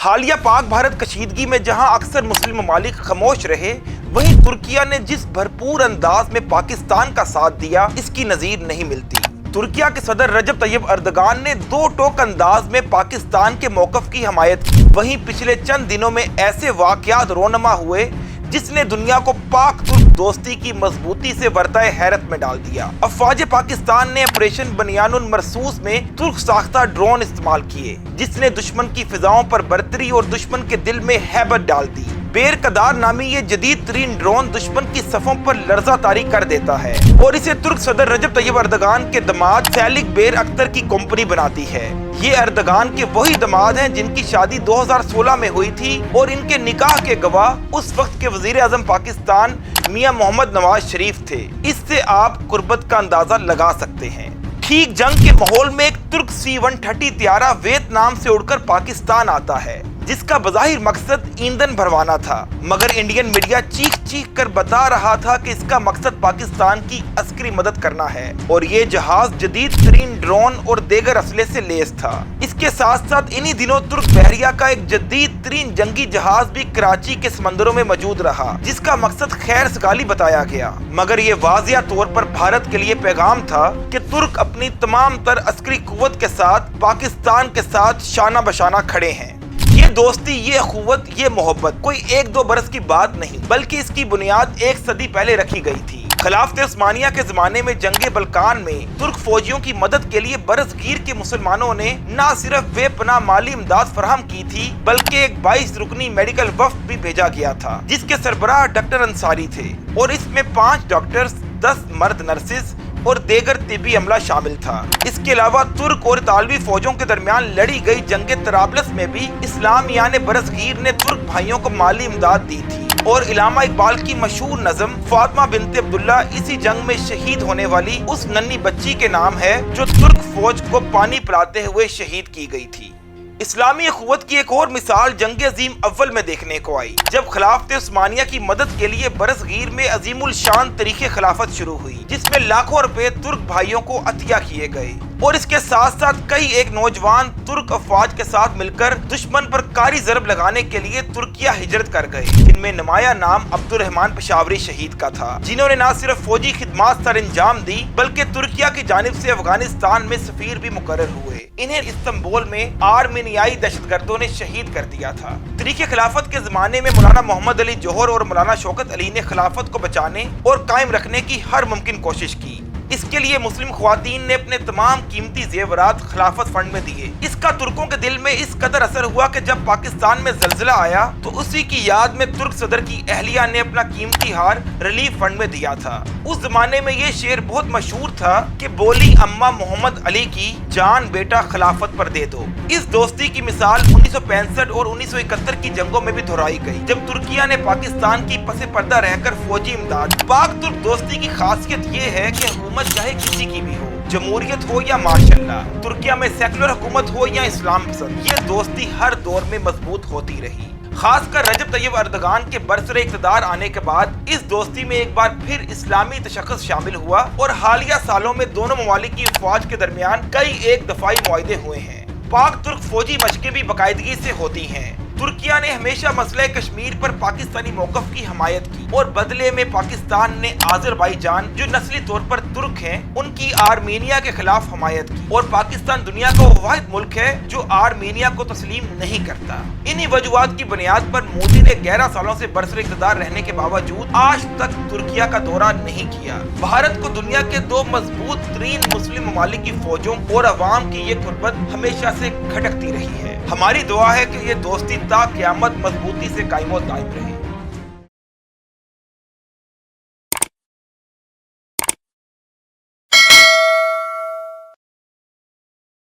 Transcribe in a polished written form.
حالیہ پاک بھارت کشیدگی میں جہاں اکثر مسلم ممالک خاموش رہے، وہیں ترکیہ نے جس بھرپور انداز میں پاکستان کا ساتھ دیا، اس کی نظیر نہیں ملتی۔ ترکیہ کے صدر رجب طیب اردگان نے دو ٹوک انداز میں پاکستان کے موقف کی حمایت کی۔ وہیں پچھلے چند دنوں میں ایسے واقعات رونما ہوئے جس نے دنیا کو پاک ترک دوستی کی مضبوطی سے ورطۂ حیرت میں ڈال دیا۔ افواج پاکستان نے آپریشن بنیان المرصوص میں ترک ساختہ ڈرون استعمال کیے، جس نے دشمن کی فضاؤں پر برتری اور دشمن کے دل میں ہیبت ڈال دی۔ بیر قدار نامی یہ جدید ترین ڈرون دشمن کی صفوں پر لرزہ طاری کر دیتا ہے اور اسے ترک صدر رجب طیب اردگان کے داماد سیلک بیر اختر کی کمپنی بناتی ہے۔ یہ اردگان کے وہی داماد ہیں جن کی شادی 2016 میں ہوئی تھی اور ان کے نکاح کے گواہ اس وقت کے وزیر اعظم پاکستان میاں محمد نواز شریف تھے۔ اس سے آپ قربت کا اندازہ لگا سکتے ہیں۔ ٹھیک جنگ کے ماحول میں ایک ترک C-130 طیارہ ویتنام سے اڑ کر پاکستان آتا ہے، جس کا بظاہر مقصد ایندھن بھروانا تھا، مگر انڈین میڈیا چیخ چیخ کر بتا رہا تھا کہ اس کا مقصد پاکستان کی عسکری مدد کرنا ہے اور یہ جہاز جدید ترین ڈرون اور دیگر اسلحے سے لیس تھا۔ اس کے ساتھ ساتھ انہی دنوں ترک بحریہ کا ایک جدید ترین جنگی جہاز بھی کراچی کے سمندروں میں موجود رہا، جس کا مقصد خیر سگالی بتایا گیا، مگر یہ واضح طور پر بھارت کے لیے پیغام تھا کہ ترک اپنی تمام تر عسکری قوت کے ساتھ پاکستان کے ساتھ شانہ بشانہ کھڑے ہیں۔ یہ دوستی، یہ اخوت، یہ محبت کوئی ایک دو برس کی بات نہیں، بلکہ اس کی بنیاد ایک صدی پہلے رکھی گئی تھی۔ خلافت عثمانیہ کے زمانے میں جنگ بلقان میں ترک فوجیوں کی مدد کے لیے برصغیر کے مسلمانوں نے نہ صرف بے پناہ مالی امداد فراہم کی تھی، بلکہ ایک 22 رکنی میڈیکل وفد بھی بھیجا گیا تھا، جس کے سربراہ ڈاکٹر انصاری تھے اور اس میں 5 ڈاکٹرز، 10 مرد نرسز اور دیگر طبی عملہ شامل تھا۔ اس کے علاوہ ترک اور اطالوی فوجوں کے درمیان لڑی گئی جنگ طرابلس میں بھی اسلامیان برصغیر نے ترک بھائیوں کو مالی امداد دی تھی اور علامہ اقبال کی مشہور نظم فاطمہ بنت عبداللہ اسی جنگ میں شہید ہونے والی اس ننھی بچی کے نام ہے جو ترک فوج کو پانی پلاتے ہوئے شہید کی گئی تھی۔ اسلامی اخوت کی ایک اور مثال جنگ عظیم اول میں دیکھنے کو آئی، جب خلافت عثمانیہ کی مدد کے لیے برصغیر میں عظیم الشان طریق خلافت شروع ہوئی، جس میں لاکھوں روپے ترک بھائیوں کو عطیہ کیے گئے اور اس کے ساتھ ساتھ کئی ایک نوجوان ترک افواج کے ساتھ مل کر دشمن پر کاری ضرب لگانے کے لیے ترکیہ ہجرت کر گئے، جن میں نمایاں نام عبد الرحمن پشاوری شہید کا تھا، جنہوں نے نہ صرف فوجی خدمات سر انجام دی بلکہ ترکیہ کی جانب سے افغانستان میں سفیر بھی مقرر ہوئے۔ انہیں استنبول میں آرمینیائی دہشت گردوں نے شہید کر دیا تھا۔ طریق خلافت کے زمانے میں مولانا محمد علی جوہر اور مولانا شوکت علی نے خلافت کو بچانے اور قائم رکھنے کی ہر ممکن کوشش کی۔ اس کے لیے مسلم خواتین نے اپنے تمام قیمتی زیورات خلافت فنڈ میں دیے۔ اس کا ترکوں کے دل میں اس قدر اثر ہوا کہ جب پاکستان میں زلزلہ آیا تو اسی کی یاد میں ترک صدر کی اہلیہ نے اپنا قیمتی ہار ریلیف فنڈ میں دیا تھا۔ اس زمانے میں یہ شعر بہت مشہور تھا کہ بولی اماں محمد علی کی جان بیٹا خلافت پر دے دو۔ اس دوستی کی مثال 1965 اور 1971 کی جنگوں میں بھی دہرائی گئی، جب ترکیہ نے پاکستان کی پس پردہ رہ کر فوجی امداد۔ پاک ترک دوستی کی خاصیت یہ ہے کہ حکومت چاہے کسی کی بھی ہو، جمہوریت ہو یا ماشاءاللہ، ترکیہ میں سیکولر حکومت ہو یا اسلام پسند، یہ دوستی ہر دور میں مضبوط ہوتی رہی۔ خاص کر رجب طیب اردگان کے برسر اقتدار آنے کے بعد اس دوستی میں ایک بار پھر اسلامی تشخص شامل ہوا اور حالیہ سالوں میں دونوں ممالک کی افواج کے درمیان کئی ایک دفاعی معاہدے ہوئے ہیں۔ پاک ترک فوجی مشقیں بھی باقاعدگی سے ہوتی ہیں۔ ترکیہ نے ہمیشہ مسئلہ کشمیر پر پاکستانی موقف کی حمایت کی اور بدلے میں پاکستان نے آذربائیجان، جو نسلی طور پر ترک ہیں، ان کی آرمینیا کے خلاف حمایت کی اور پاکستان دنیا کا وہ واحد ملک ہے جو آرمینیا کو تسلیم نہیں کرتا۔ انہی وجوہات کی بنیاد پر مودی نے 11 سالوں سے برسر اقتدار رہنے کے باوجود آج تک ترکیہ کا دورہ نہیں کیا۔ بھارت کو دنیا کے دو مضبوط ترین مسلم ممالک کی فوجوں اور عوام کی یہ قربت ہمیشہ سے کھٹکتی رہی ہے۔ ہماری دعا ہے کہ یہ دوستی تا قیامت مضبوطی سے قائم و دائم رہے۔